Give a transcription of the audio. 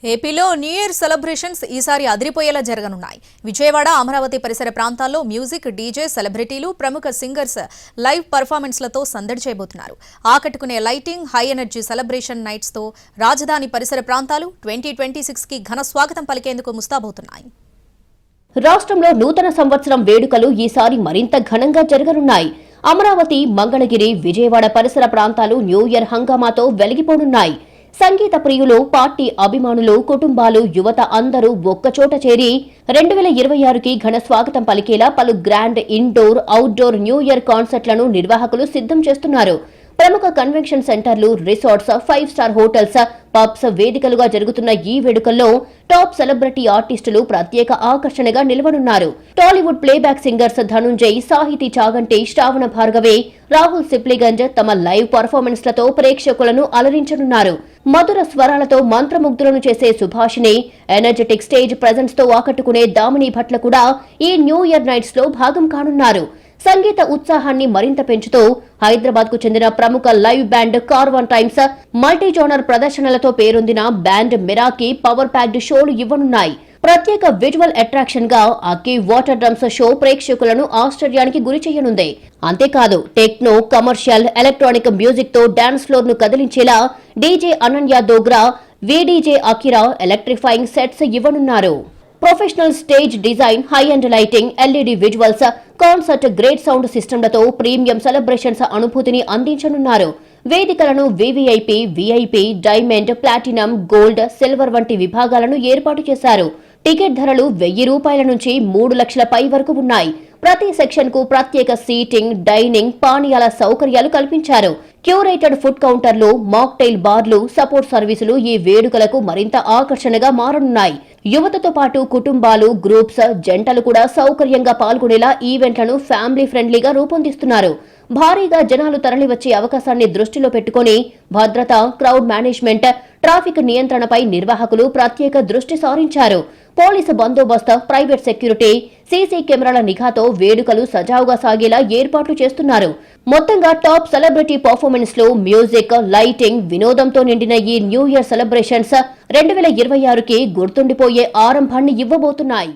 ఏపీలో new year celebrations ఈసారి అదిరిపోయేలా జరగనున్నాయి. విజయవాడ, అమరావతి పరిసర ప్రాంతాల్లో మ్యూజిక్, డీజే, సెలబ్రిటీలు, ప్రముఖ సింగర్స్ లైవ్ పర్ఫార్మెన్స్లతో సందడి చేయబోతున్నారు. ఆకట్టుకునే లైటింగ్, హై ఎనర్జీ సెలబ్రేషన్ నైట్స్తో రాజధాని పరిసర ప్రాంతాలు 2026కి ఘన స్వాగతం పలికేందుకు ముస్తాబవుతున్నాయి. రాష్ట్రంలో నూతన సంవత్సరం వేడుకలు ఈసారి మరింత ఘనంగా జరగనున్నాయి. అమరావతి, మంగళగిరి, విజయవాడ పరిసర ప్రాంతాలు న్యూ ఇయర్ హంగామాతో వెలిగిపోనున్నాయి. సంగీత ప్రియులు, పార్టీ అభిమానులు, కుటుంబాలు, యువత అందరూ ఒక్కచోట చేరి 2026కి ఘన స్వాగతం పలికేలా పలు grand indoor, outdoor new year కాన్సర్ట్లను నిర్వాహకులు సిద్ధం చేస్తున్నారు. ప్రముఖ కన్వెన్షన్ సెంటర్లు, రిసార్ట్స్, 5 స్టార్ హోటల్స్, పబ్స్ వేదికలుగా జరుగుతున్న ఈ వేడుకల్లో టాప్ సెలబ్రిటీ ఆర్టిస్టులు ప్రత్యేక ఆకర్షణగా నిలవనున్నారు. Tollywood playback singers Dhanunjay, Sahithi Chaganti, శ్రావణ భార్గవి, రాహుల్ సిప్లిగంజ్ తమ లైవ్ పర్ఫార్మెన్స్లతో ప్రేక్షకులను అలరించనున్నారు. మధుర స్వరాలతో మంత్రముగ్ధులను చేసే సుభాషిణి, ఎనర్జెటిక్ స్టేజ్ ప్రెజెన్స్ తో ఆకట్టుకునే దామిని భట్ల కూడా ఈ న్యూ ఇయర్ నైట్స్ లో భాగం కానున్నారు. సంగీత ఉత్సాహాన్ని మరింత పెంచుతూ హైదరాబాద్ కు చెందిన ప్రముఖ live band Karwan Times multi genre ప్రదర్శనలతో పేరొందిన బ్యాండ్ మిరాకి పవర్ ప్యాక్డ్ షోలు ఇవ్వనున్నాయి. ప్రత్యేక విజువల్ అట్రాక్షన్ గా అక్కి వాటర్ డ్రమ్స్ షో ప్రేక్షకులను ఆశ్చర్యానికి గురి చేయనుంది. అంతేకాదు టెక్నో, కమర్షియల్, ఎలక్ట్రానిక్ మ్యూజిక్ తో డాన్స్ ఫ్లోర్ ను కదిలించేలా DJ Ananya Dogra, VDJ Akira electrifying sets ఇవ్వనున్నారు. Professional stage design, high and lighting, LED visuals, concert great sound సిస్టమ్లతో ప్రీమియం సెలబ్రేషన్స్ అనుభూతిని అందించనున్నారు. వేదికలను VVIP, VIP, diamond, platinum, gold, silver వంటి విభాగాలను ఏర్పాటు చేశారు. టికెట్ ధరలు 1000 రూపాయల నుంచి 3 లక్షల పై వరకు ఉన్నాయి. ప్రతి సెక్షన్ కు ప్రత్యేక సీటింగ్, డైనింగ్, పానీయాల సౌకర్యాలు కల్పించారు. క్యూరేటెడ్ ఫుడ్ కౌంటర్లు, మాక్టైల్ బార్లు, సపోర్ట్ సర్వీసులు ఈ వేడుకలకు మరింత ఆకర్షణగా మారనున్నాయి. యువతతో పాటు కుటుంబాలు, గ్రూప్స్, జంటలు కూడా సౌకర్యంగా పాల్గొనేలా ఈవెంట్లను ఫ్యామిలీ ఫ్రెండ్లీగా రూపొందిస్తున్నారు. భారీగా జనాలు తరలివచ్చే అవకాశాన్ని దృష్టిలో పెట్టుకుని భద్రత, క్రౌడ్ మేనేజ్మెంట్, ట్రాఫిక్ నియంత్రణపై నిర్వాహకులు ప్రత్యేక దృష్టి సారించారు. పోలీసు బందోబస్తు, ప్రైవేట్ సెక్యూరిటీ, సీసీ కెమెరాల నిఘాతో వేడుకలు సజావుగా సాగేలా ఏర్పాట్లు చేస్తున్నారు. మొత్తంగా టాప్ సెలబ్రిటీ పర్ఫార్మెన్స్ లో మ్యూజిక్, లైటింగ్, వినోదంతో నిండిన ఈ న్యూ ఇయర్ సెలబ్రేషన్స్ 2026కి గుర్తుండిపోయే ఆరంభాన్ని ఇవ్వబోతున్నాయి.